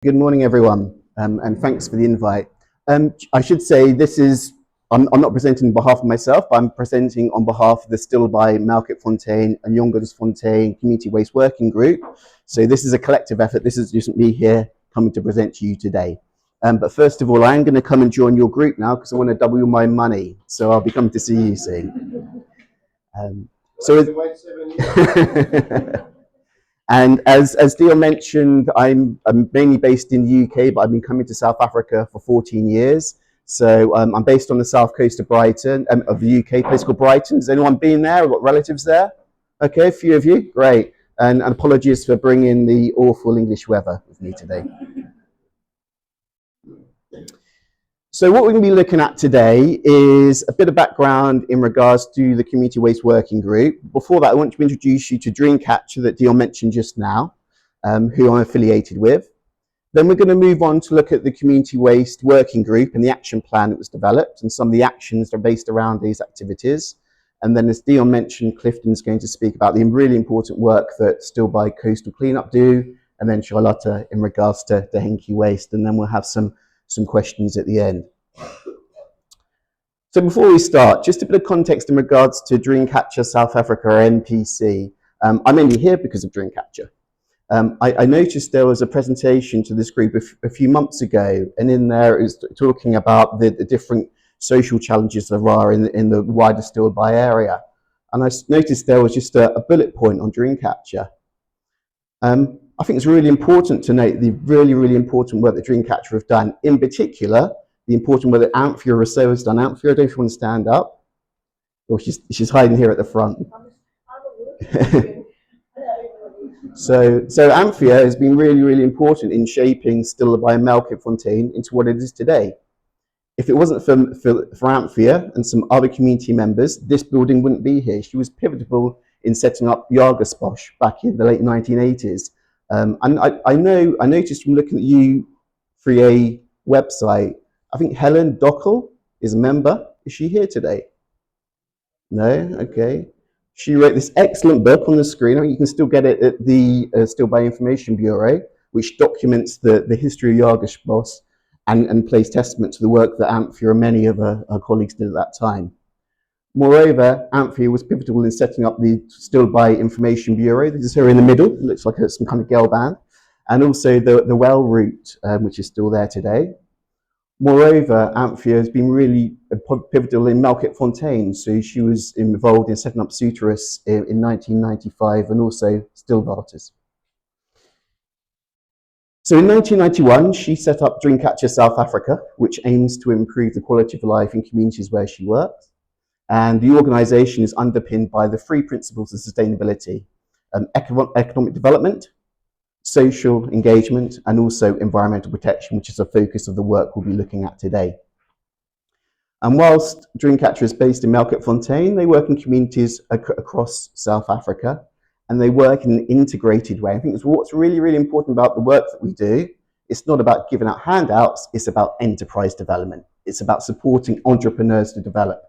Good morning, everyone, and thanks for the invite. I should say I'm not presenting on behalf of myself, but I'm presenting on behalf of the Still by Malkit Fontaine and Youngers Fontaine Community Waste Working Group. So this is a collective effort. This is just me here coming to present to you today. But first of all, I am going to come and join your group now because I want to double my money. So I'll be coming to see you soon. So And as Theo mentioned, I'm mainly based in the UK, but I've been coming to South Africa for 14 years. So I'm based on the south coast of Brighton, of the UK, place called Brighton. Has anyone been there? Got relatives there? Okay, a few of you, great. And apologies for bringing the awful English weather with me today. So what we're going to be looking at today is a bit of background in regards to the Community Waste Working Group. Before that, I want to introduce you to Dreamcatcher that Dion mentioned just now, who I'm affiliated with. Then we're going to move on to look at the Community Waste Working Group and the action plan that was developed and some of the actions that are based around these activities. And then, as Dion mentioned, Clifton's going to speak about the really important work that Still by Coastal Cleanup do, and then Charlotta in regards to the Henke Waste, and then we'll have some questions at the end. So before we start, just a bit of context in regards to Dreamcatcher South Africa, or NPC. I'm only here because of Dreamcatcher. I noticed there was a presentation to this group a few months ago, and in there it was talking about the different social challenges there are in the wider Still by area. And I noticed there was just a bullet point on Dreamcatcher. I think it's really important to note the really important work that Dreamcatcher have done, in particular, the important work that Anthea Rousseau has done. Anthea, I don't know if you want to stand up. Or she's hiding here at the front. So Anthea has been really important in shaping Still by Malkit Fontaine into what it is today. If it wasn't for Anthea and some other community members, this building wouldn't be here. She was pivotal in setting up Jagersbosch back in the late 1980s. And I noticed from looking at the U3A website, I think Helen Dockel is a member. Is she here today? No? Okay. She wrote this excellent book on the screen. I mean, you can still get it at the Still by Information Bureau, which documents the history of Jagersbosch and plays testament to the work that Anthea and many of her colleagues did at that time. Moreover, Anthea was pivotal in setting up the Still by Information Bureau. This is her in the middle. It looks like some kind of girl band. And also the well route, which is still there today. Moreover, Anthea has been really pivotal in Malkit Fontaine. So she was involved in setting up Suterus in 1995 and also Stillwaters. So in 1991, she set up Dreamcatcher South Africa, which aims to improve the quality of life in communities where she works. And the organisation is underpinned by the three principles of sustainability: economic development, social engagement, and also environmental protection, which is a focus of the work we'll be looking at today. And whilst Dreamcatcher is based in Malkit Fontaine, they work in communities across South Africa, and they work in an integrated way. I think what's really important about the work that we do. It's not about giving out handouts, it's about enterprise development. It's about supporting entrepreneurs to develop.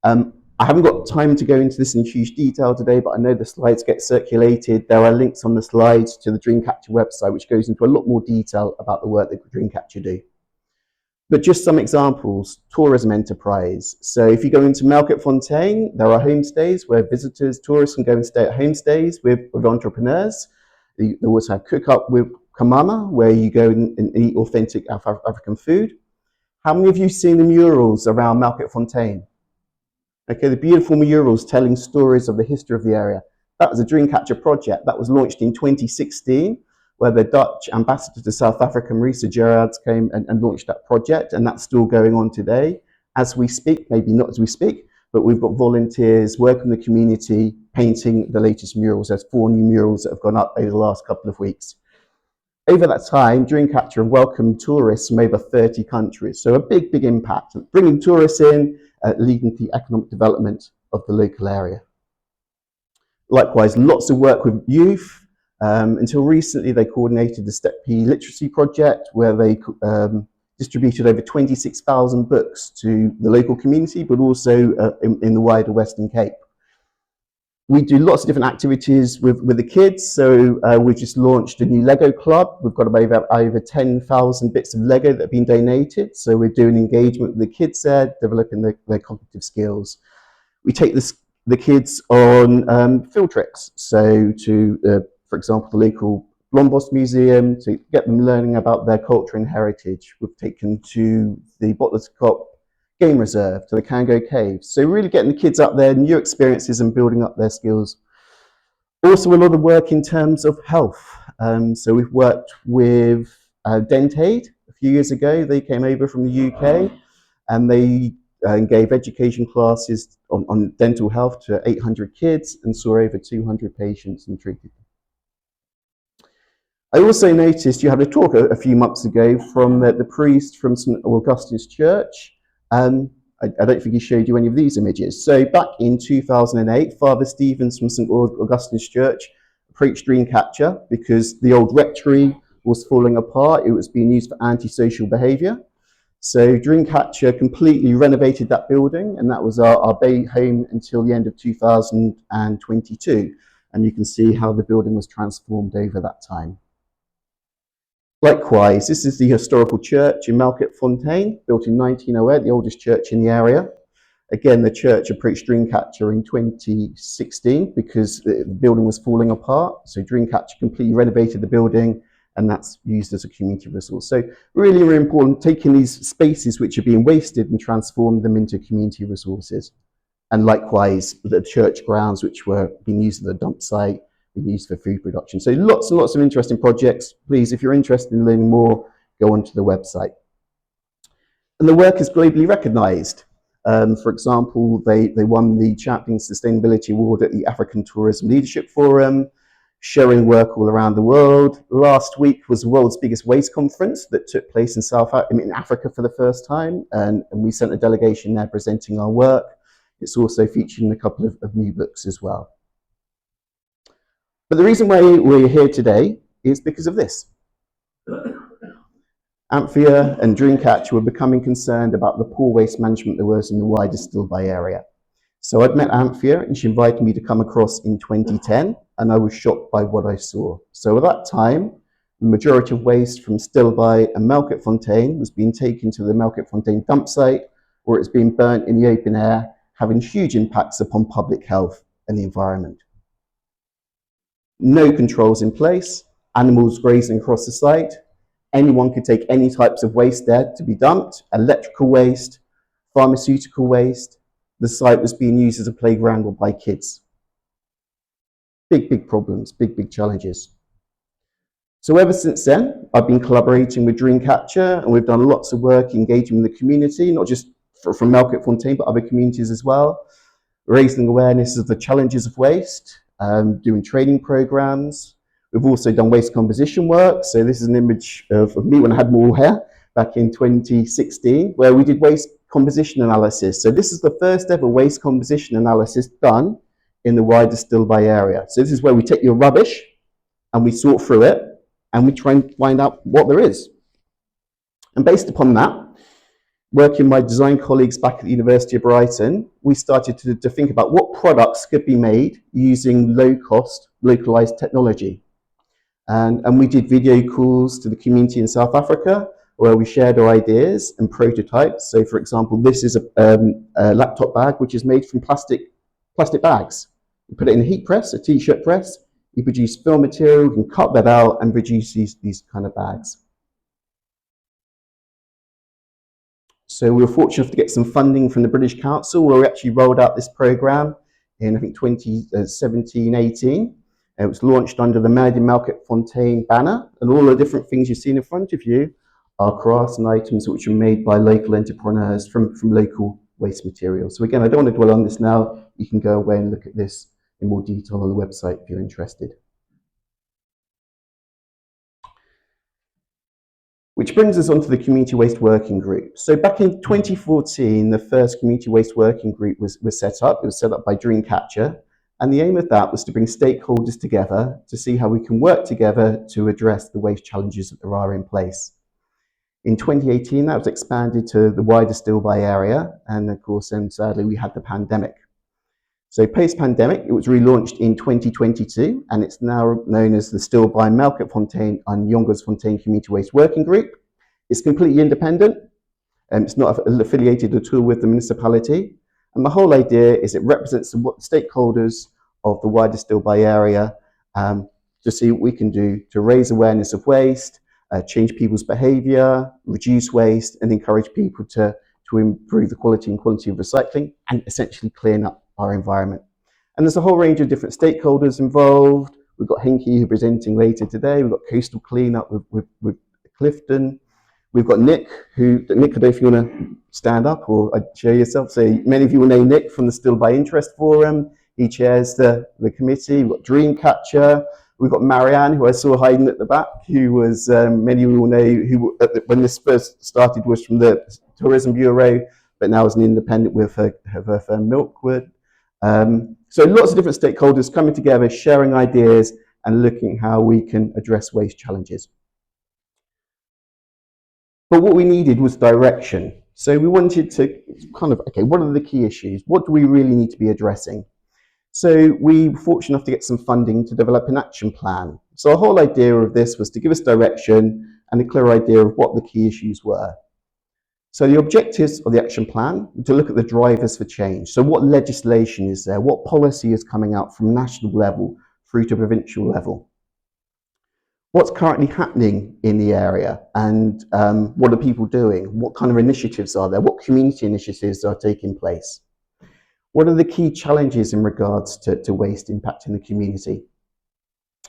I haven't got time to go into this in huge detail today, but I know the slides get circulated. There are links on the slides to the Dreamcatcher website, which goes into a lot more detail about the work that Dreamcatcher do. But just some examples: tourism enterprise. So if you go into Malkit Fontaine, there are homestays where visitors, tourists can go and stay at homestays with entrepreneurs. They also have Cook Up with Kamama, where you go and eat authentic African food. How many of you have seen the murals around Malkit Fontaine? Okay, the beautiful murals telling stories of the history of the area. That was a Dreamcatcher project that was launched in 2016, where the Dutch ambassador to South Africa, Marisa Gerards, came and launched that project, and that's still going on today as we speak. Maybe not as we speak, but we've got volunteers working in the community, painting the latest murals. There's 4 new murals that have gone up over the last couple of weeks. Over that time, Dreamcatcher have welcomed tourists from over 30 countries. So a big impact, bringing tourists in, leading to the economic development of the local area. Likewise, lots of work with youth. Until recently, they coordinated the Step P Literacy Project, where they distributed over 26,000 books to the local community, but also in the wider Western Cape. We do lots of different activities with the kids. So we've just launched a new Lego club. We've got over 10,000 bits of Lego that have been donated. So we're doing engagement with the kids there, developing their cognitive skills. We take the kids on field trips. So to, for example, the local Blombost Museum, to get them learning about their culture and heritage. We've taken to the Bottler's Cop Game Reserve, to the Kango Caves. So really getting the kids up there, new experiences and building up their skills. Also a lot of work in terms of health. So we've worked with Dentaid a few years ago. They came over from the UK and they gave education classes on dental health to 800 kids and saw over 200 patients and treated them. I also noticed you had a talk a few months ago from the priest from St Augustine's Church. I don't think he showed you any of these images. So back in 2008, Father Stevens from St Augustine's Church preached Dreamcatcher because the old rectory was falling apart. It was being used for antisocial behaviour. So Dreamcatcher completely renovated that building, and that was our bay home until the end of 2022. And you can see how the building was transformed over that time. Likewise, this is the historical church in Malket-Fontaine, built in 1908, the oldest church in the area. Again, the church approached Dreamcatcher in 2016 because the building was falling apart. So Dreamcatcher completely renovated the building, and that's used as a community resource. So really, really important, taking these spaces which are being wasted and transform them into community resources. And likewise, the church grounds which were being used as a dump site, being used for food production. So lots and lots of interesting projects. Please, if you're interested in learning more, go onto the website. And the work is globally recognised. For example, they won the Champion Sustainability Award at the African Tourism Leadership Forum, showing work all around the world. Last week was the world's biggest waste conference that took place in Africa for the first time, and we sent a delegation there presenting our work. It's also featured in a couple of new books as well. But the reason why we're here today is because of this. Anthea and Dreamcatcher were becoming concerned about the poor waste management there was in the wider Stilby area. So I'd met Anthea and she invited me to come across in 2010, and I was shocked by what I saw. So at that time, the majority of waste from Stilby and Malket-Fontaine was being taken to the Malket-Fontaine dump site, or it's being burnt in the open air, having huge impacts upon public health and the environment. No controls in place, animals grazing across the site. Anyone could take any types of waste there to be dumped, electrical waste, pharmaceutical waste. The site was being used as a playground by kids. Big problems, big challenges. So ever since then, I've been collaborating with Dreamcatcher, and we've done lots of work engaging with the community, not just from Malket-Fontaine, but other communities as well, raising awareness of the challenges of waste, doing training programs. We've also done waste composition work. So this is an image of me when I had more hair back in 2016, where we did waste composition analysis. So this is the first ever waste composition analysis done in the wider Stilby area. So this is where we take your rubbish and we sort through it and we try and find out what there is. And based upon that, working with my design colleagues back at the University of Brighton, we started to think about what products could be made using low-cost, localized technology. And we did video calls to the community in South Africa, where we shared our ideas and prototypes. So for example, this is a laptop bag, which is made from plastic bags. You put it in a heat press, a t-shirt press, you produce fill material, you can cut that out and produce these kind of bags. So we were fortunate to get some funding from the British Council, where we actually rolled out this program in, I think, 2017-18. It was launched under the Made in Malket-Fontaine banner, and all the different things you've seen in front of you are crafts and items which are made by local entrepreneurs from local waste materials. So again, I don't want to dwell on this now. You can go away and look at this in more detail on the website if you're interested. Which brings us on to the Community Waste Working Group. So back in 2014, the first Community Waste Working Group was set up. It was set up by Dreamcatcher. And the aim of that was to bring stakeholders together to see how we can work together to address the waste challenges that there are in place. In 2018, that was expanded to the wider Stilby area. And of course, then sadly, we had the pandemic. So post-pandemic, it was relaunched in 2022, and it's now known as the Stilby, Melkert-Fontein and Jongersfontein Community Waste Working Group. It's completely independent, and it's not affiliated at all with the municipality. And the whole idea is it represents the stakeholders of the wider Stilby area to see what we can do to raise awareness of waste, change people's behaviour, reduce waste, and encourage people to improve the quality and quantity of recycling and essentially clean up our environment. And there's a whole range of different stakeholders involved. We've got Henke, who's presenting later today. We've got Coastal Cleanup with Clifton. We've got Nick, Nick, I don't know if you want to stand up or show yourself. So many of you will know Nick from the Still by Interest Forum. He chairs the committee. We've got Dreamcatcher. We've got Marianne, who I saw hiding at the back, who was, many of you will know, who when this first started was from the Tourism Bureau, but now is an independent with her firm Milkwood. So lots of different stakeholders coming together, sharing ideas and looking at how we can address waste challenges. But what we needed was direction. So we wanted to kind of, okay, what are the key issues? What do we really need to be addressing? So we were fortunate enough to get some funding to develop an action plan. So our whole idea of this was to give us direction and a clear idea of what the key issues were. So the objectives of the action plan were to look at the drivers for change. So what legislation is there? What policy is coming out from national level through to provincial level? What's currently happening in the area, and what are people doing? What kind of initiatives are there? What community initiatives are taking place? What are the key challenges in regards to waste impacting the community?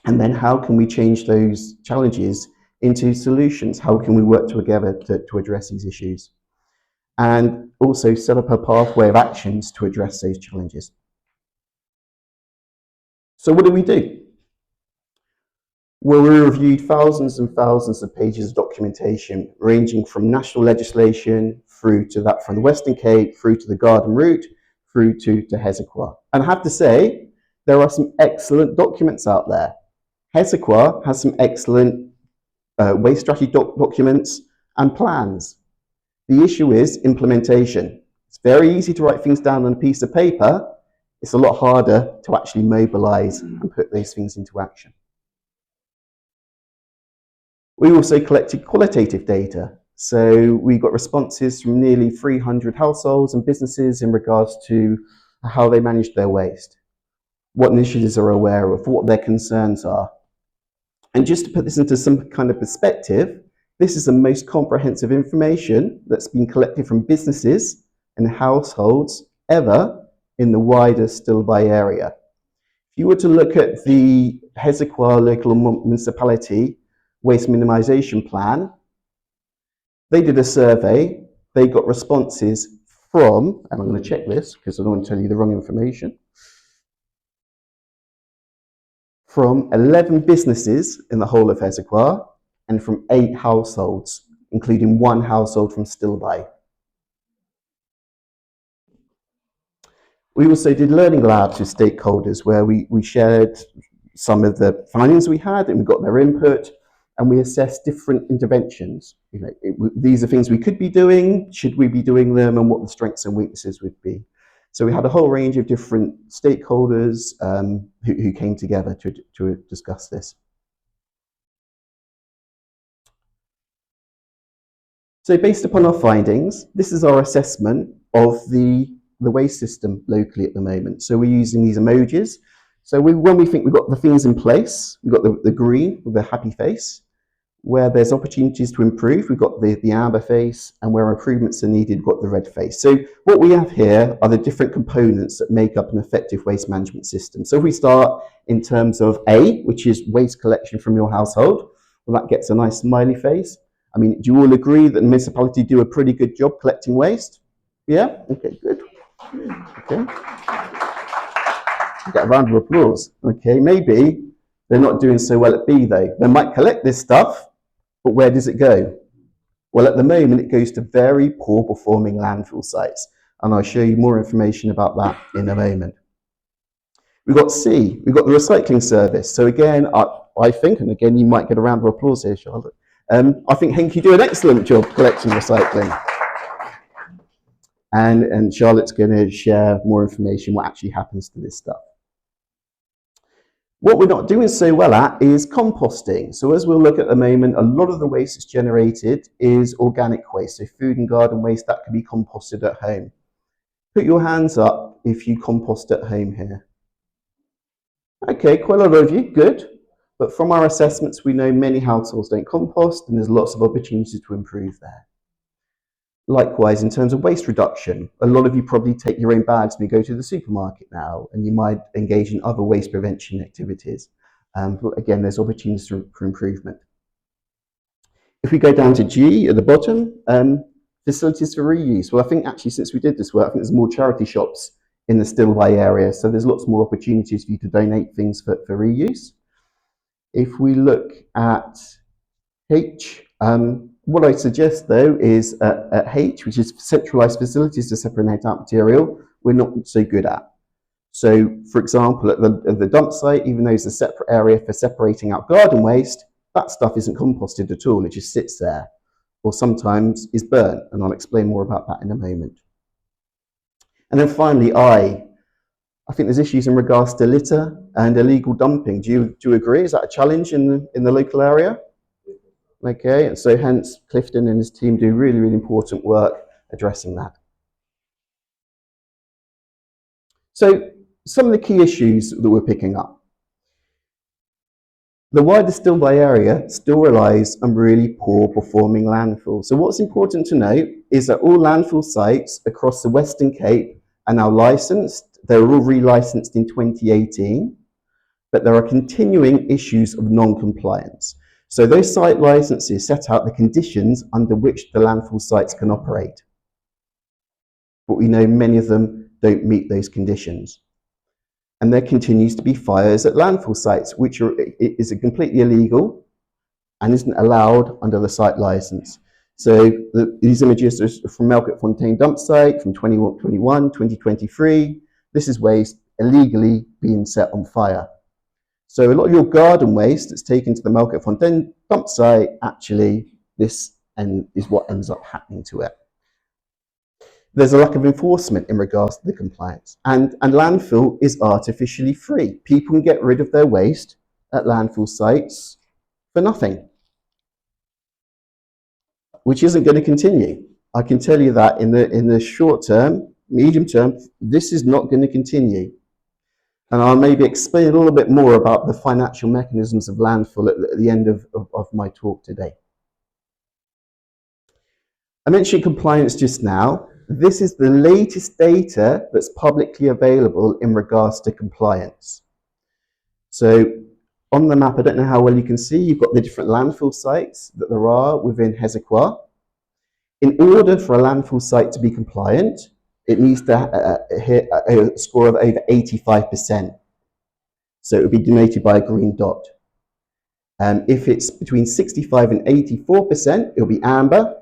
And then how can we change those challenges into solutions? How can we work together to address these issues? And also set up a pathway of actions to address those challenges. So what do we do? Well, we reviewed thousands and thousands of pages of documentation, ranging from national legislation through to that from the Western Cape, through to the Garden Route, through to Hesequa. And I have to say, there are some excellent documents out there. Hesequa has some excellent waste strategy documents and plans. The issue is implementation. It's very easy to write things down on a piece of paper. It's a lot harder to actually mobilize and put those things into action. We also collected qualitative data. So we got responses from nearly 300 households and businesses in regards to how they manage their waste, what initiatives are aware of, what their concerns are. And just to put this into some kind of perspective, this is the most comprehensive information that's been collected from businesses and households ever in the wider Stilby area. If you were to look at the Hesequa local municipality waste minimisation plan, they did a survey, they got responses from, and I'm going to check this because I don't want to tell you the wrong information, from 11 businesses in the whole of Hesequa and from 8 households, including 1 household from Stilby. We also did learning labs with stakeholders where we shared some of the findings we had and we got their input, and we assessed different interventions. You know, these are things we could be doing, should we be doing them, and what the strengths and weaknesses would be. So we had a whole range of different stakeholders who came together to discuss this. So based upon our findings, this is our assessment of the waste system locally at the moment. So we're using these emojis. So when we think we've got the things in place, we've got the green with the happy face. Where there's opportunities to improve, we've got the amber face, and where improvements are needed, we've got the red face. So what we have here are the different components that make up an effective waste management system. So if we start in terms of A, which is waste collection from your household, well, that gets a nice smiley face. I mean, do you all agree that the municipality do a pretty good job collecting waste? Yeah? Okay, good. Okay. Get a round of applause. Okay, maybe they're not doing so well at B though. They might collect this stuff, but where does it go? Well, at the moment, it goes to very poor performing landfill sites. And I'll show you more information about that in a moment. We've got C, we've got the recycling service. So again, I think, and again, you might get a round of applause here, Charlotte. I think Henke do an excellent job collecting recycling. And Charlotte's going to share more information what actually happens to this stuff. What we're not doing so well at is composting. So as we'll look at the moment, a lot of the waste that's generated is organic waste. So food and garden waste that can be composted at home. Put your hands up if you compost at home here. Okay, quite a lot of you, good. But from our assessments, we know many households don't compost, and there's lots of opportunities to improve there. Likewise, in terms of waste reduction, a lot of you probably take your own bags when you go to the supermarket now, and you might engage in other waste prevention activities. But again, there's opportunities for improvement. If we go down to G at the bottom, facilities for reuse. Well, I think actually since we did this work, I think there's more charity shops in the Stillby area, so there's lots more opportunities for you to donate things for reuse. If we look at H, what I suggest though is at H, which is centralised facilities to separate out material, we're not so good at. So, for example, at the dump site, even though it's a separate area for separating out garden waste, that stuff isn't composted at all, it just sits there, or sometimes is burnt, and I'll explain more about that in a moment. And then finally, I think there's issues in regards to litter and illegal dumping. Do you agree? Is that a challenge in the local area? Okay, and so hence Clifton and his team do really, really important work addressing that. So some of the key issues that we're picking up. The wider Stillby area still relies on really poor performing landfills. So what's important to note is that all landfill sites across the Western Cape are now licensed. They were all relicensed in 2018, but there are continuing issues of non-compliance. So those site licenses set out the conditions under which the landfill sites can operate. But we know many of them don't meet those conditions. And there continues to be fires at landfill sites, which is completely illegal and isn't allowed under the site license. So these images are from Melkett-Fontaine dump site from 2021, 2023. This is waste illegally being set on fire. So a lot of your garden waste that's taken to the Melkett-Fontaine dump site, actually, this is what ends up happening to it. There's a lack of enforcement in regards to the compliance. And landfill is artificially free. People can get rid of their waste at landfill sites for nothing, which isn't going to continue. I can tell you that in the short term, medium term, this is not going to continue. And I'll maybe explain a little bit more about the financial mechanisms of landfill at the end of my talk today. I mentioned compliance just now. This is the latest data that's publicly available in regards to compliance. So on the map, I don't know how well you can see, you've got the different landfill sites that there are within Hezekiah. In order for a landfill site to be compliant, it needs to hit a score of over 85%. So it would be denoted by a green dot. If it's between 65 and 84%, it'll be amber.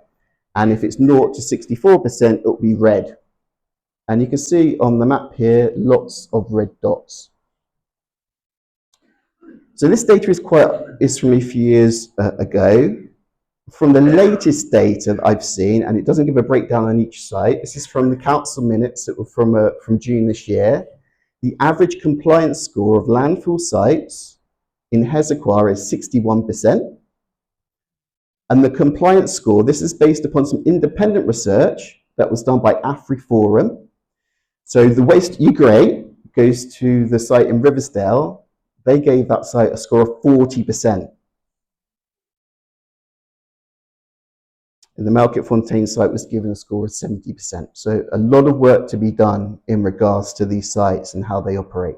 And if it's 0 to 64%, it'll be red. And you can see on the map here, lots of red dots. So this data is from a few years ago. From the latest data that I've seen, and it doesn't give a breakdown on each site, this is from the council minutes that were from June this year. The average compliance score of landfill sites in Hezekiah is 61%. And the compliance score, this is based upon some independent research that was done by AfriForum. So the waste U3A goes to the site in Riversdale. They gave that site a score of 40%. And the Melkett-Fontaine site was given a score of 70%. So a lot of work to be done in regards to these sites and how they operate.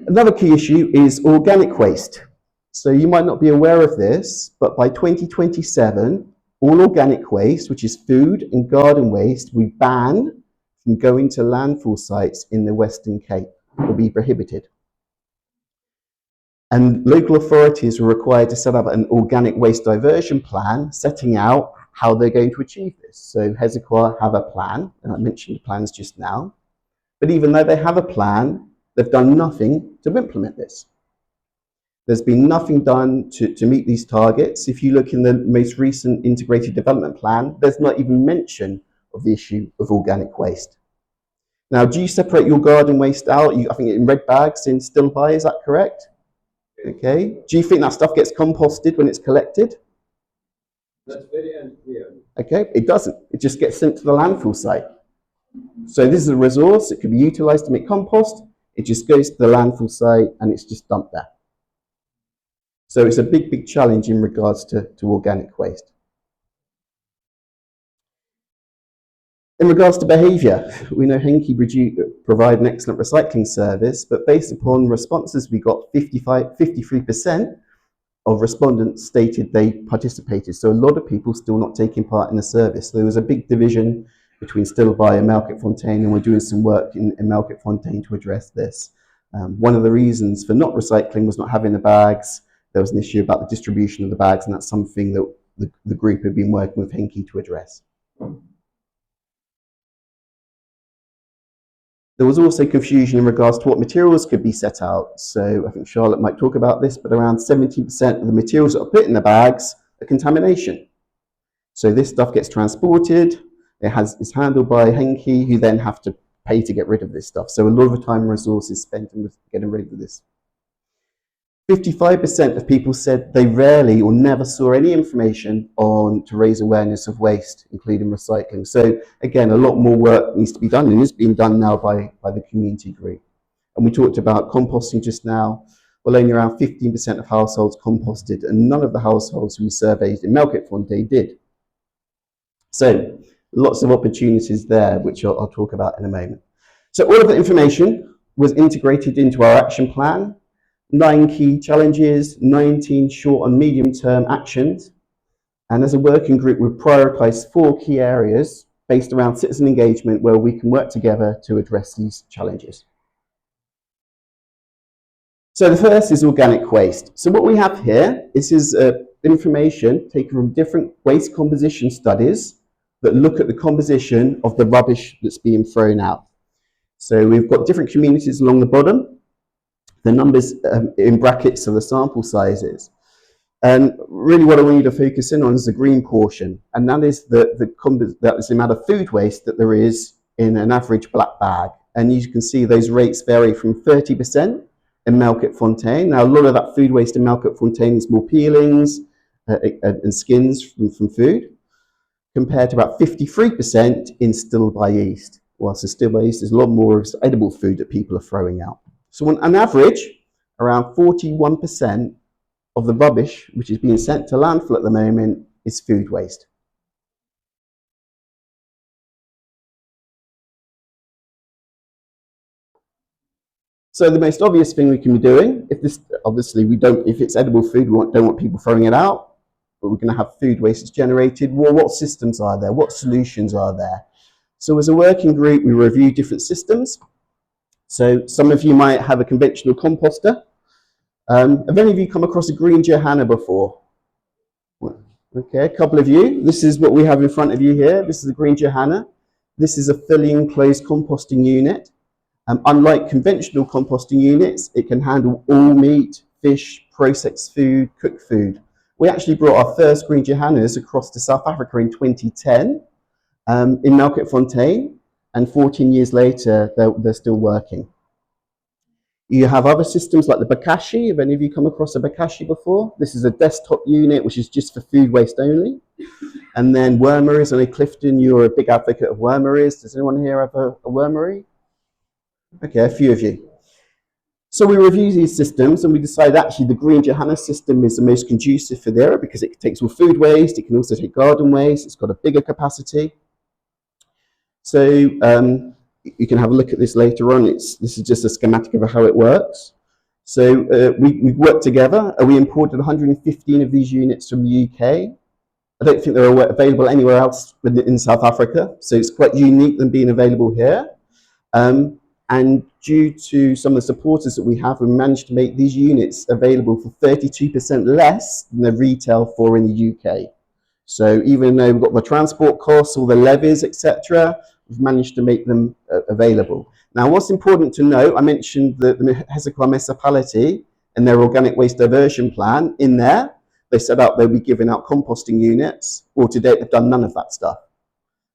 Another key issue is organic waste. So you might not be aware of this, but by 2027, all organic waste, which is food and garden waste, we ban from going to landfill sites in the Western Cape, will be prohibited. And local authorities are required to set up an organic waste diversion plan, setting out how they're going to achieve this. So Hezekiah have a plan, and I mentioned the plans just now. But even though they have a plan, they've done nothing to implement this. There's been nothing done to meet these targets. If you look in the most recent integrated development plan, there's not even mention of the issue of organic waste. Now, do you separate your garden waste out? I think in red bags in still by, is that correct? Okay. Do you think that stuff gets composted when it's collected? That's very unclear. Okay, it doesn't. It just gets sent to the landfill site. So this is a resource. It can be utilized to make compost. It just goes to the landfill site and it's just dumped there. So it's a big, big challenge in regards to organic waste. In regards to behaviour, we know Henke provide an excellent recycling service, but based upon responses, we got 53% of respondents stated they participated. So a lot of people still not taking part in the service. There was a big division between Stilby and Malkit-Fontein, and we're doing some work in Malkit-Fontein to address this. One of the reasons for not recycling was not having the bags. There was an issue about the distribution of the bags, and that's something that the group have been working with Henke to address. There was also confusion in regards to what materials could be set out. So I think Charlotte might talk about this, but around 70% of the materials that are put in the bags are contamination. So this stuff gets transported, it's handled by Henke, who then have to pay to get rid of this stuff. So a lot of the time and resources spent in getting rid of this. 55% of people said they rarely or never saw any information to raise awareness of waste, including recycling. So again, a lot more work needs to be done, and is being done now by the community group. And we talked about composting just now. Well, only around 15% of households composted, and none of the households we surveyed in Malkit-Fontein did. So lots of opportunities there, which I'll talk about in a moment. So all of the information was integrated into our action plan. 9 key challenges, 19 short and medium term actions. And as a working group, we've prioritized 4 key areas based around citizen engagement where we can work together to address these challenges. So the first is organic waste. So what we have here is information taken from different waste composition studies that look at the composition of the rubbish that's being thrown out. So we've got different communities along the bottom. The numbers in brackets are the sample sizes. And really what I want you to focus in on is the green portion. And that is that is the amount of food waste that there is in an average black bag. And you can see those rates vary from 30% in Malkit-Fontein. Now, a lot of that food waste in Malkit-Fontein is more peelings and skins from food, compared to about 53% in Stilby East. Whilst in Stilby East, there's a lot more edible food that people are throwing out. So on average, around 41% of the rubbish which is being sent to landfill at the moment is food waste. So the most obvious thing we can be doing, if it's edible food, we don't want people throwing it out, but we're going to have food waste that's generated. Well, what systems are there? What solutions are there? So as a working group, we review different systems. So some of you might have a conventional composter. Have any of you come across a green Johanna before? Okay, a couple of you. This is what we have in front of you here. This is a green Johanna. This is a fully enclosed composting unit. Unlike conventional composting units, it can handle all meat, fish, processed food, cooked food. We actually brought our first green Johannas across to South Africa in 2010 in Malkit-Fontein, and 14 years later, they're still working. You have other systems like the Bakashi. Have any of you come across a Bakashi before? This is a desktop unit, which is just for food waste only. And then wormeries. I know Clifton, you're a big advocate of wormeries. Does anyone here have a wormery? Okay, a few of you. So we review these systems and we decide actually the green Johanna system is the most conducive for the area because it takes all food waste, it can also take garden waste, it's got a bigger capacity. So you can have a look at this later on. This is just a schematic of how it works. So we've worked together. We imported 115 of these units from the UK. I don't think they're available anywhere else in South Africa. So it's quite unique than being available here. And due to some of the supporters that we have, we managed to make these units available for 32% less than the retail for in the UK. So even though we've got the transport costs, all the levies, etc., we've managed to make them available. Now, what's important to note, I mentioned the Hezekiah municipality, and their organic waste diversion plan in there. They set out they'll be giving out composting units. Well, to date, they've done none of that stuff.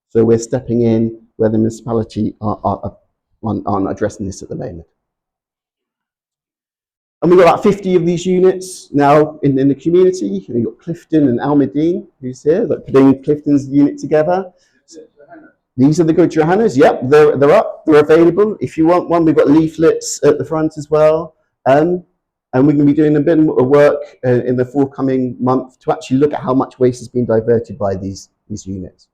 So we're stepping in where the municipality aren't addressing this at the moment. And we've got about 50 of these units now in the community. We've got Clifton and Almadine, who's here, like putting Clifton's unit together. These are the good Johannas. Yep, they're up, they're available. If you want one, we've got leaflets at the front as well. And we're going to be doing a bit of work in the forthcoming month to actually look at how much waste has been diverted by these units.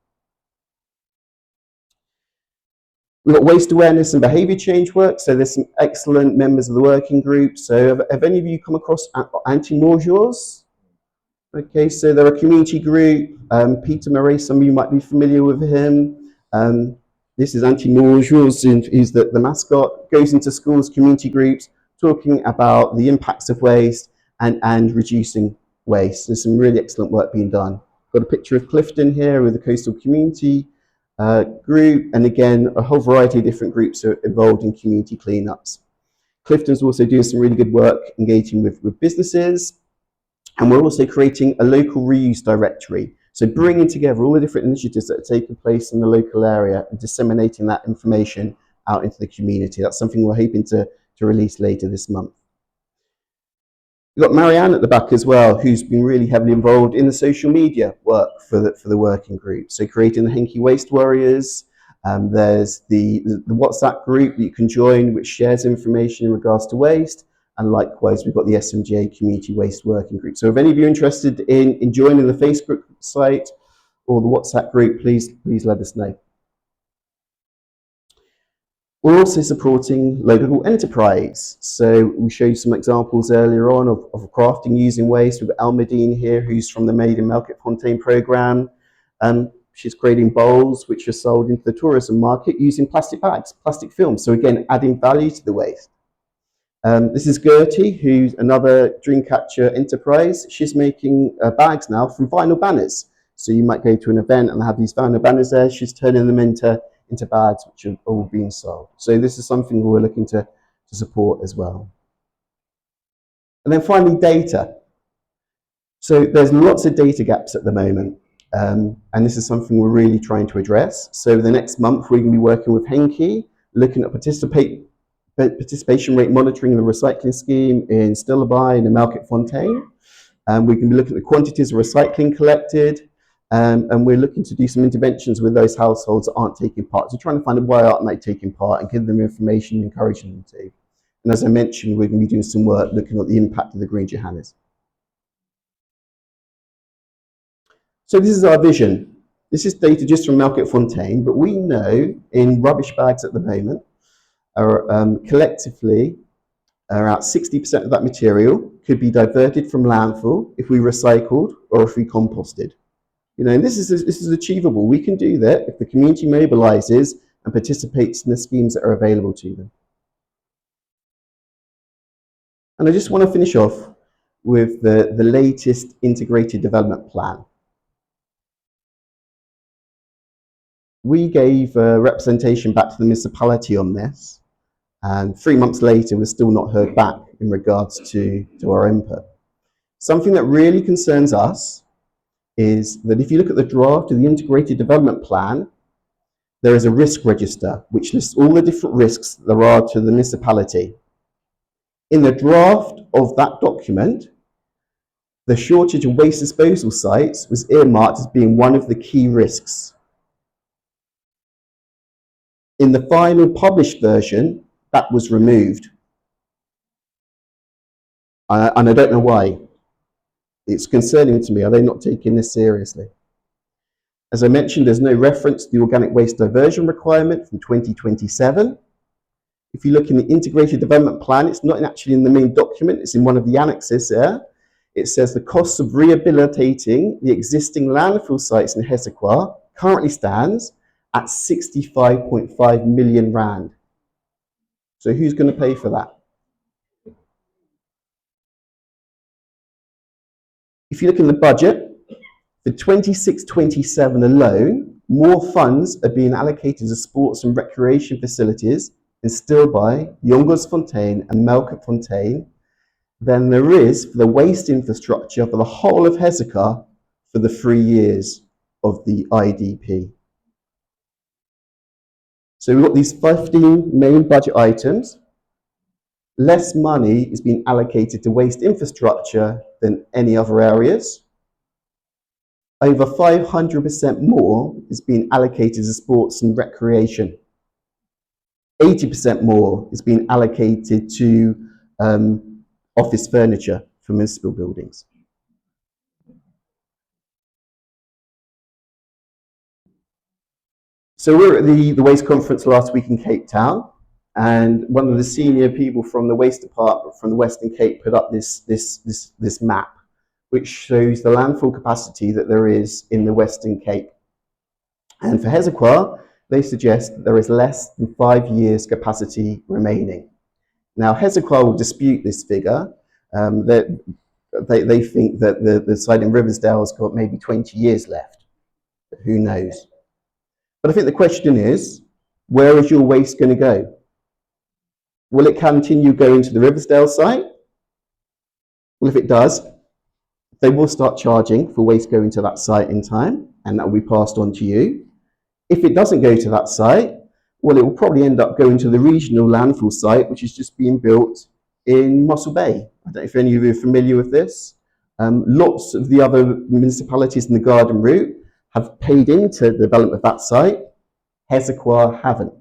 We've got waste awareness and behaviour change work, so there's some excellent members of the working group. So have any of you come across anti-mortgeurs? Okay, so they're a community group. Peter Murray, some of you might be familiar with him. This is anti-mortgeurs, he's the mascot, goes into schools, community groups, talking about the impacts of waste and reducing waste. There's some really excellent work being done. Got a picture of Clifton here with the coastal community group, and again, a whole variety of different groups are involved in community cleanups. Clifton's also doing some really good work engaging with businesses, and we're also creating a local reuse directory. So bringing together all the different initiatives that are taking place in the local area and disseminating that information out into the community. That's something we're hoping to release later this month. We've got Marianne at the back as well, who's been really heavily involved in the social media work for the working group. So creating the Henke Waste Warriors. There's the WhatsApp group that you can join, which shares information in regards to waste. And likewise, we've got the SMGA Community Waste Working Group. So if any of you are interested in joining the Facebook site or the WhatsApp group, please let us know. We're also supporting local enterprise. So we showed some examples earlier on of crafting using waste. We've got Almadine here, who's from the Made in Melketfontein programme. She's creating bowls which are sold into the tourism market using plastic bags, plastic film. So again, adding value to the waste. This is Gertie, who's another Dreamcatcher enterprise. She's making bags now from vinyl banners. So you might go to an event and have these vinyl banners there. She's turning them into bags which are all being sold. So this is something we're looking to support as well. And then finally, data. So there's lots of data gaps at the moment, and this is something we're really trying to address. So the next month, we're going to be working with Henke, looking at participation rate monitoring the recycling scheme in Stillaby and in Melketfontein. We can be looking at the quantities of recycling collected, and we're looking to do some interventions with those households that aren't taking part. So trying to find out why aren't they taking part and give them information and encouraging them to. And as I mentioned, we're going to be doing some work looking at the impact of the Green Johannas. So this is our vision. This is data just from Melketfontein, but we know in rubbish bags at the moment, collectively, around 60% of that material could be diverted from landfill if we recycled or if we composted. You know, and this is achievable. We can do that if the community mobilises and participates in the schemes that are available to them. And I just want to finish off with the latest integrated development plan. We gave representation back to the municipality on this, and 3 months later, we're still not heard back in regards to our input. Something that really concerns us is that if you look at the draft of the integrated development plan, there is a risk register which lists all the different risks there are to the municipality. In the draft of that document, the shortage of waste disposal sites was earmarked as being one of the key risks. In the final published version, that was removed. And I don't know why. It's concerning to me. Are they not taking this seriously? As I mentioned, there's no reference to the organic waste diversion requirement from 2027. If you look in the integrated development plan, it's not actually in the main document, it's in one of the annexes there. It says the costs of rehabilitating the existing landfill sites in Hessequa currently stands at 65.5 million rand. So who's going to pay for that? If you look in the budget, for 26-27 alone, more funds are being allocated to sports and recreation facilities in Stilby, Jongersfontein and Melketfontein than there is for the waste infrastructure for the whole of Hezekiah for the 3 years of the IDP. So we've got these 15 main budget items. Less money is being allocated to waste infrastructure than any other areas. Over 500% more is being allocated to sports and recreation. 80% more is being allocated to office furniture for municipal buildings. So we were at the Waste Conference last week in Cape Town, and one of the senior people from the Waste Department from the Western Cape put up this map, which shows the landfill capacity that there is in the Western Cape. And for Hezekiah, they suggest that there is less than 5 years capacity remaining. Now, Hezekiah will dispute this figure. They think that the site in Riversdale's got maybe 20 years left. Who knows? But I think the question is, where is your waste going to go? Will it continue going to the Riversdale site? Well, if it does, they will start charging for waste going to that site in time, and that will be passed on to you. If it doesn't go to that site, well, it will probably end up going to the regional landfill site, which is just being built in Mossel Bay. I don't know if any of you are familiar with this. Lots of the other municipalities in the Garden Route have paid into the development of that site. Hezekiah haven't.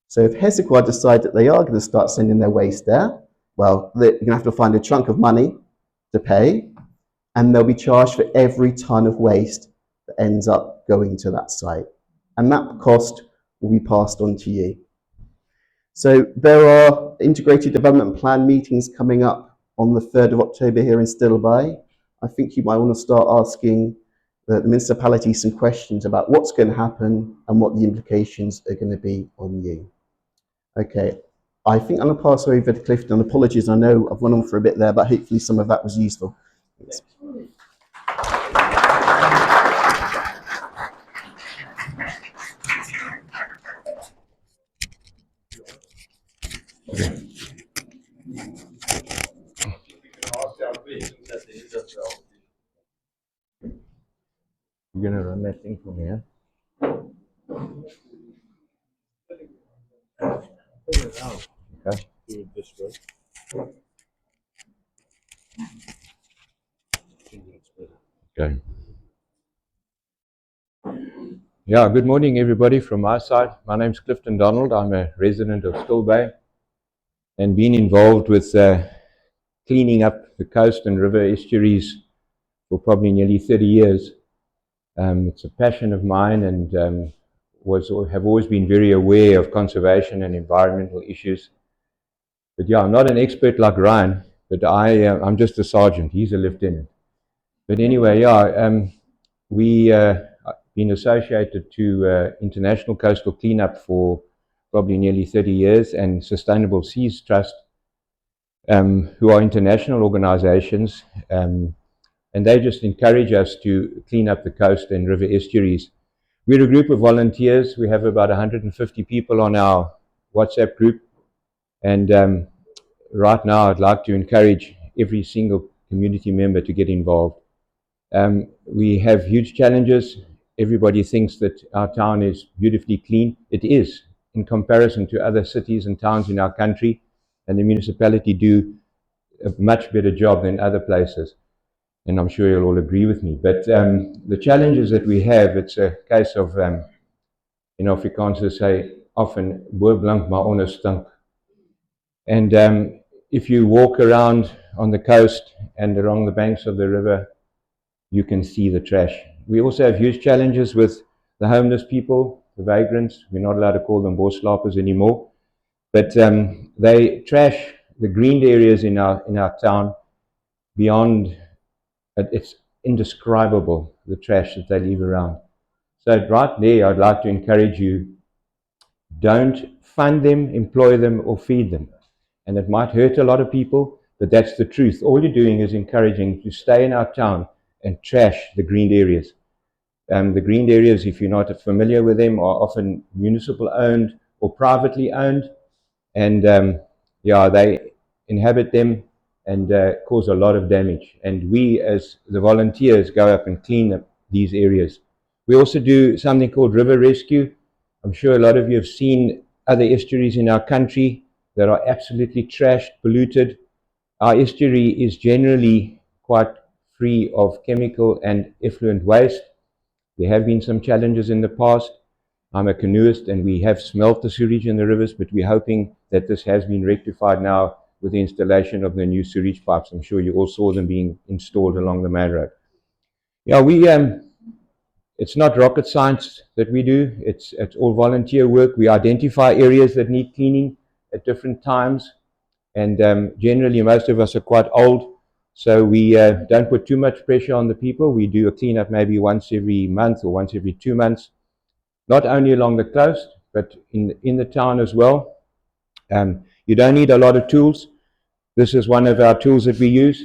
So if Hezekiah decide that they are going to start sending their waste there, well, they're going to have to find a chunk of money to pay, and they'll be charged for every ton of waste that ends up going to that site. And that cost will be passed on to you. So there are integrated development plan meetings coming up on the 3rd of October here in Stilby. I think you might want to start asking the municipality some questions about what's going to happen and what the implications are going to be on you. Okay, I think I'm going to pass over to Clifton. Apologies, I know I've gone on for a bit there, but hopefully some of that was useful. Thanks. You're going to run that thing for me, huh? Okay. Do it this way. Okay. Yeah, good morning, everybody, from my side. My name's Clifton Donald. I'm a resident of Stilby and been involved with cleaning up the coast and river estuaries for probably nearly 30 years. It's a passion of mine, and have always been very aware of conservation and environmental issues. But yeah, I'm not an expert like Ryan, but I'm just a sergeant. He's a lieutenant. But anyway, yeah, we been associated to International Coastal Cleanup for probably nearly 30 years, and Sustainable Seas Trust, who are international organizations, and they just encourage us to clean up the coast and river estuaries. We're a group of volunteers. We have about 150 people on our WhatsApp group, and right now I'd like to encourage every single community member to get involved. We have huge challenges. Everybody thinks that our town is beautifully clean. It is, in comparison to other cities and towns in our country, and the municipality do a much better job than other places. And I'm sure you'll all agree with me. But the challenges that we have, it's a case of, Afrikaans say often, boer blank maar onder stink. And if you walk around on the coast and along the banks of the river, you can see the trash. We also have huge challenges with the homeless people, the vagrants. We're not allowed to call them bosslapers anymore. But they trash the greened areas in our town beyond. It's indescribable, the trash that they leave around. So right there, I'd like to encourage you, don't fund them, employ them, or feed them. And it might hurt a lot of people, but that's the truth. All you're doing is encouraging to stay in our town and trash the greened areas. The greened areas, if you're not familiar with them, are often municipal owned or privately owned. And they inhabit them, and cause a lot of damage. And we, as the volunteers, go up and clean up these areas. We also do something called river rescue. I'm sure a lot of you have seen other estuaries in our country that are absolutely trashed, polluted. Our estuary is generally quite free of chemical and effluent waste. There have been some challenges in the past. I'm a canoeist and we have smelt the sewage in the rivers, but we're hoping that this has been rectified now with the installation of the new sewage pipes. I'm sure you all saw them being installed along the main road. Yeah, it's not rocket science that we do. It's all volunteer work. We identify areas that need cleaning at different times. And generally, most of us are quite old, so we don't put too much pressure on the people. We do a cleanup maybe once every month or once every 2 months, not only along the coast, but in the town as well. You don't need a lot of tools. This is one of our tools that we use.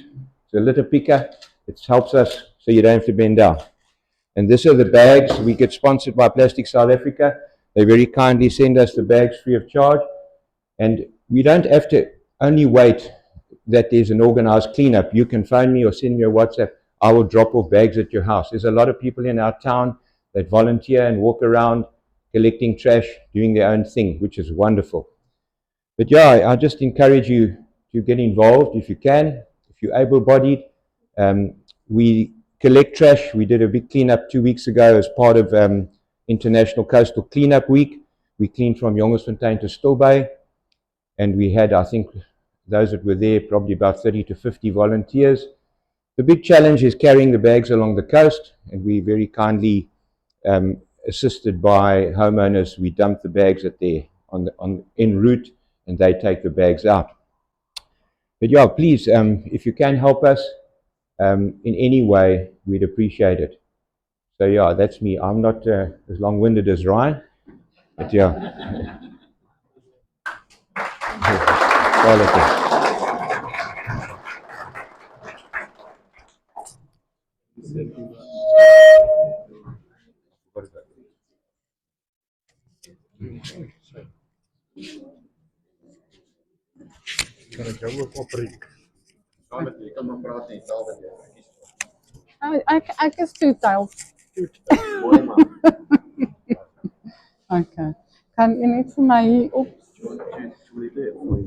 It's a litter picker. It helps us so you don't have to bend down. And these are the bags. We get sponsored by Plastic South Africa. They very kindly send us the bags free of charge. And we don't have to only wait that there's an organized cleanup. You can phone me or send me a WhatsApp. I will drop off bags at your house. There's a lot of people in our town that volunteer and walk around collecting trash, doing their own thing, which is wonderful. But yeah, I just encourage you to get involved if you can, if you're able-bodied. We collect trash. We did a big cleanup 2 weeks ago as part of International Coastal Cleanup Week. We cleaned from Jongersfontein to Still Bay, and we had, I think, those that were there, probably about 30 to 50 volunteers. The big challenge is carrying the bags along the coast, and we very kindly assisted by homeowners. We dump the bags at their en route, and they take the bags out. But yeah, please, if you can help us in any way, we'd appreciate it. So yeah, that's me. I'm not as long-winded as Ryan, but yeah. Kan ek jou ook opreek? Ek is two-tailed. Okay. Kan u net vir my hier op?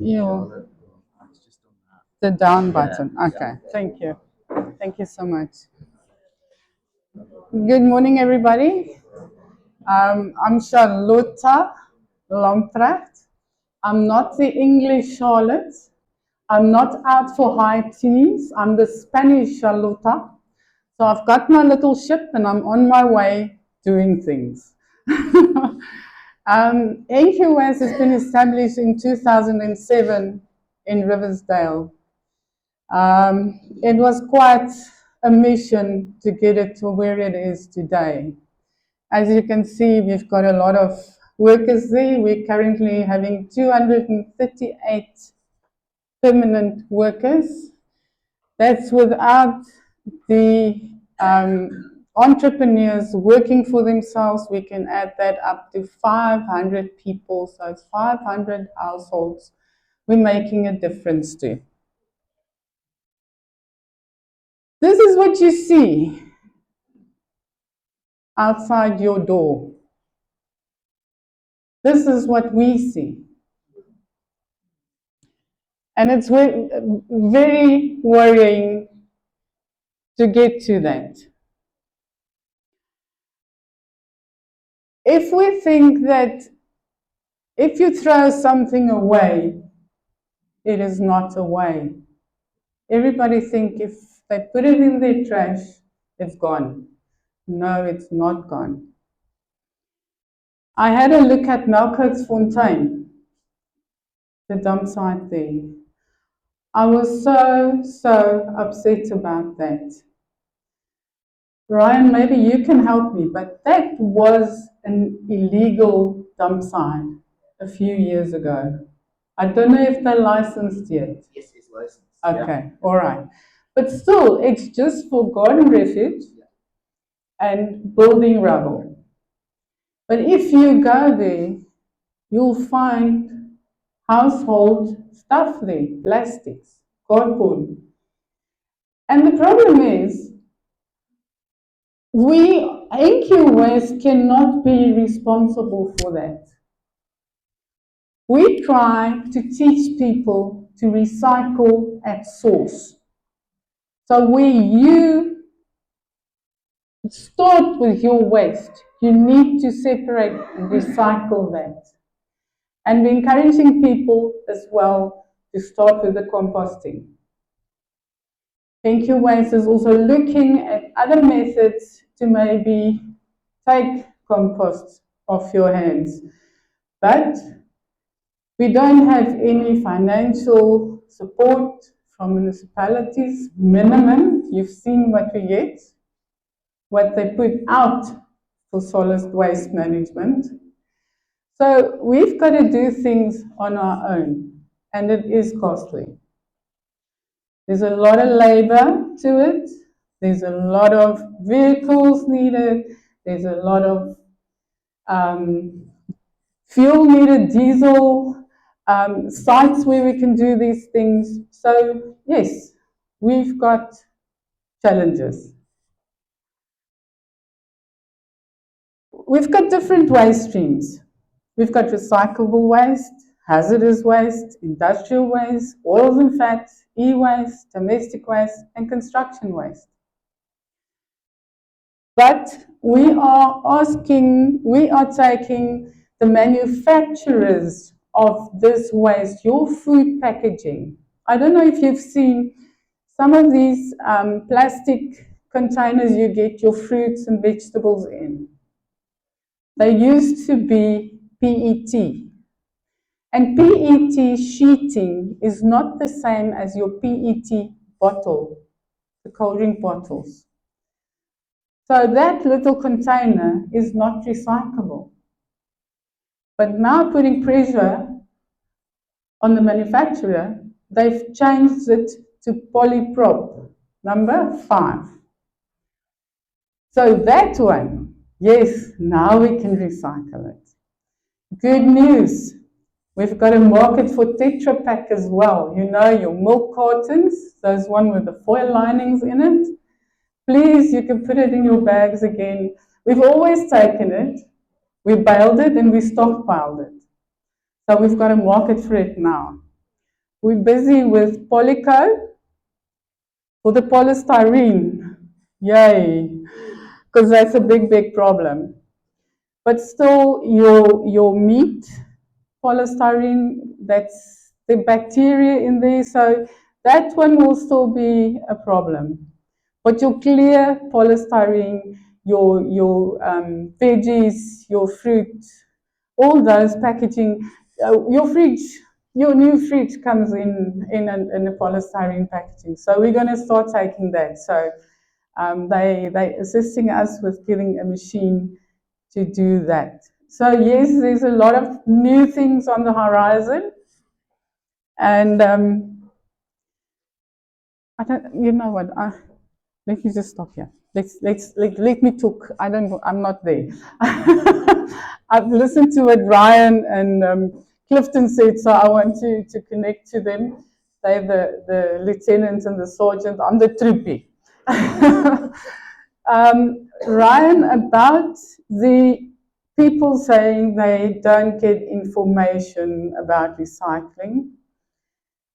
Ja. The down button. Okay. Thank you. Thank you so much. Good morning, everybody. I'm Charlotta Longtracht. I'm not the English Charlotte. I'm not out for high teas. I'm the Spanish Charlotta. So I've got my little ship and I'm on my way doing things. NQS has been established in 2007 in Riversdale. It was quite a mission to get it to where it is today. As you can see, we've got a lot of workers there. We're currently having 238 permanent workers. That's without the entrepreneurs working for themselves. We can add that up to 500 people. So it's 500 households we're making a difference to. This is what you see outside your door. This is what we see. And it's very worrying to get to that. If we think that if you throw something away, it is not away. Everybody think if they put it in their trash, it's gone. No, it's not gone. I had a look at Melkotsfontein, the dump site there. I was so upset about that. Ryan, maybe you can help me, but that was an illegal dump site a few years ago. I don't know if they're licensed yet. Yes, it's licensed. Okay, all right. But still, it's just for garden refuge and building rubble. But if you go there, you'll find household stuff there, plastics, cardboard. And the problem is, NQ Waste cannot be responsible for that. We try to teach people to recycle at source. So where you start with your waste, you need to separate and recycle that. And we're encouraging people as well to start with the composting. NQ Waste is also looking at other methods to maybe take compost off your hands. But we don't have any financial support from municipalities, minimum. You've seen what we get, what they put out for solid waste management. So we've got to do things on our own, and it is costly. There's a lot of labor to it. There's a lot of vehicles needed. There's a lot of fuel needed, diesel, sites where we can do these things. So yes, we've got challenges. We've got different waste streams. We've got recyclable waste, hazardous waste, industrial waste, oils and fats, e-waste, domestic waste, and construction waste. But we are taking the manufacturers of this waste, your food packaging. I don't know if you've seen some of these plastic containers you get your fruits and vegetables in. They used to be PET. And PET sheeting is not the same as your PET bottle, the cold drink bottles. So that little container is not recyclable. But now putting pressure on the manufacturer, they've changed it to polyprop, number 5. So that one, yes, now we can recycle it. Good news, we've got a market for Tetra Pak as well. You know, your milk cartons, those one with the foil linings in it. Please, you can put it in your bags again. We've always taken it, we baled it and we stockpiled it. So we've got a market for it now. We're busy with Polyco for the polystyrene. Yay, because that's a big, big problem. But still, your meat, polystyrene, that's the bacteria in there, so that one will still be a problem. But your clear polystyrene, your veggies, your fruit, all those packaging, your new fridge comes in a polystyrene packaging. So we're going to start taking that. So they're assisting us with getting a machine to do that. So yes, there's a lot of new things on the horizon, and I don't. You know what? Let me just stop here. Let me talk. I'm not there. I've listened to what Ryan and Clifton said, so I want to connect to them. They're the lieutenant and the sergeant. I'm the troopie. Ryan, about the people saying they don't get information about recycling.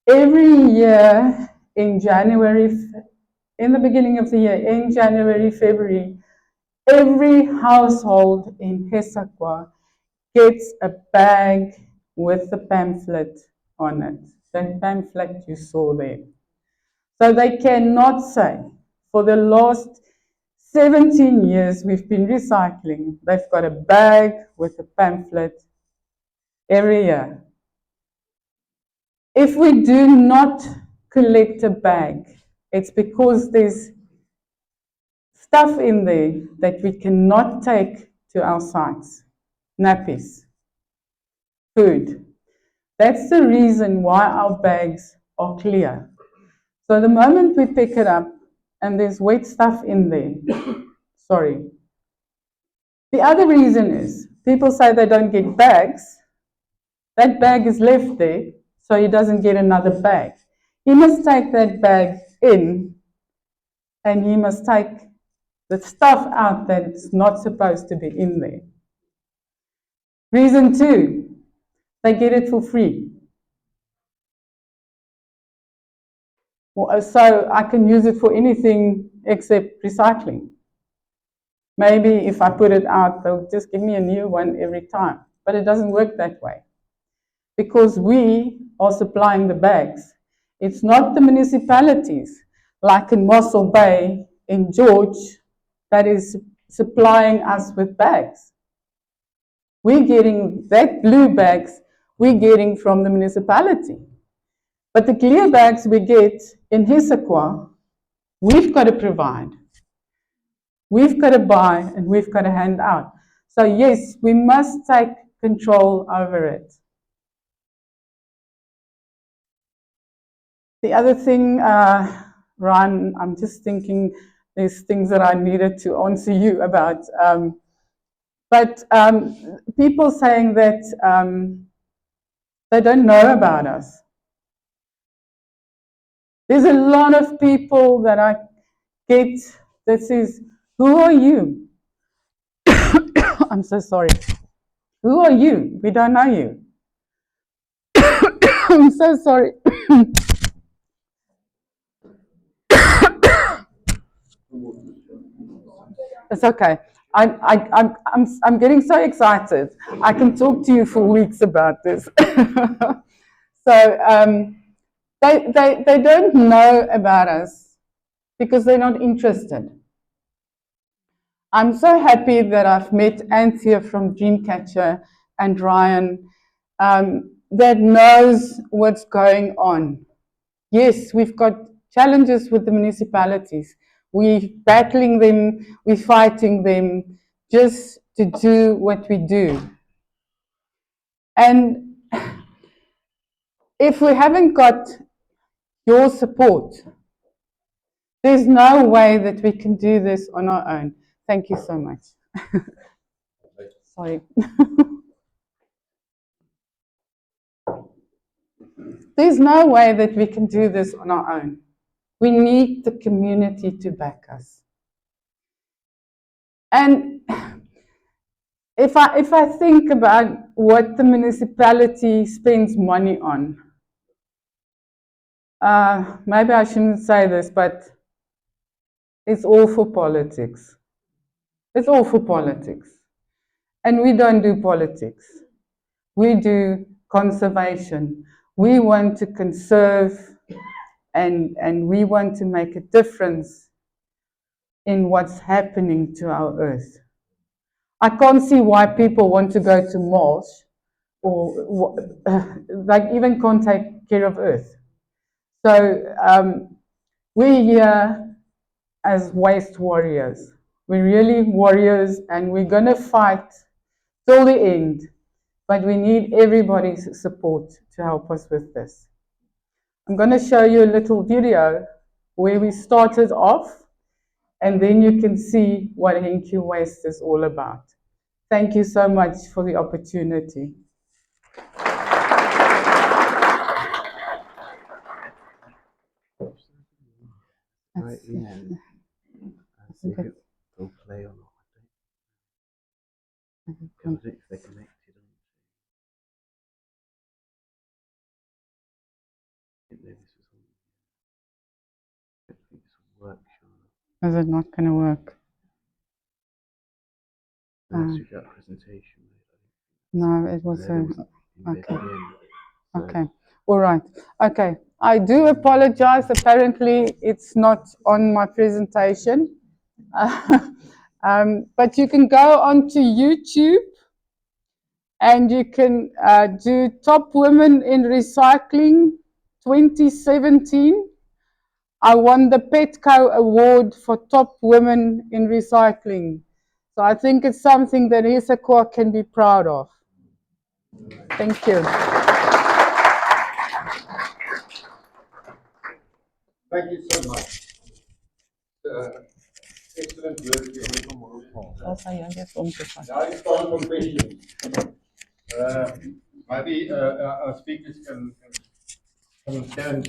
Every year in January, in the beginning of the year, in January, February, every household in Hesakwa gets a bag with the pamphlet on it. That pamphlet you saw there. So they cannot say, for the last 17 years we've been recycling, they've got a bag with a pamphlet every year. If we do not collect a bag, it's because there's stuff in there that we cannot take to our sites. Nappies, food. That's the reason why our bags are clear. So the moment we pick it up and there's wet stuff in there, sorry. The other reason is people say they don't get bags. That bag is left there, so he doesn't get another bag. He must take that bag in and he must take the stuff out that's not supposed to be in there. Reason 2, they get it for free. So I can use it for anything except recycling. Maybe if I put it out, they'll just give me a new one every time. But it doesn't work that way. Because we are supplying the bags. It's not the municipalities, like in Mossel Bay, in George, that is supplying us with bags. We're getting that blue bags, we're getting from the municipality. But the clear bags we get in Hisaqua, we've got to provide. We've got to buy and we've got to hand out. So yes, we must take control over it. The other thing, Ryan, I'm just thinking there's things that I needed to answer you about. But people saying that they don't know about us. There's a lot of people that I get that says, who are you? I'm so sorry. Who are you? We don't know you. I'm so sorry. It's okay. I'm getting so excited. I can talk to you for weeks about this. So they don't know about us because they're not interested. I'm so happy that I've met Anthea from Dreamcatcher and Ryan that knows what's going on. Yes, we've got challenges with the municipalities. We're battling them, we're fighting them just to do what we do. And if we haven't got your support, there's no way that we can do this on our own. Thank you so much. Sorry. There's no way that we can do this on our own. We need the community to back us. And if I think about what the municipality spends money on, maybe I shouldn't say this, but it's all for politics. It's all for politics. And we don't do politics. We do conservation. We want to conserve and we want to make a difference in what's happening to our earth. I can't see why people want to go to Mars or like even can't take care of Earth. So we're here as waste warriors. We're really warriors and we're going to fight till the end. But we need everybody's support to help us with this. I'm going to show you a little video where we started off and then you can see what U3A Waste is all about. Thank you so much for the opportunity. Right, yeah. See if it will play or not. I don't know if they're connected. I think this will work. Is it not going to work? U3A Presentation. No, it was a... Okay. Okay. All right. Okay. I do apologize. Apparently, it's not on my presentation. But you can go onto YouTube and you can do Top Women in Recycling 2017. I won the Petco Award for Top Women in Recycling. So I think it's something that Hisaqua can be proud of. Thank you. Thank you so much. Excellent work. Now it's time for questions. Maybe our speakers can stand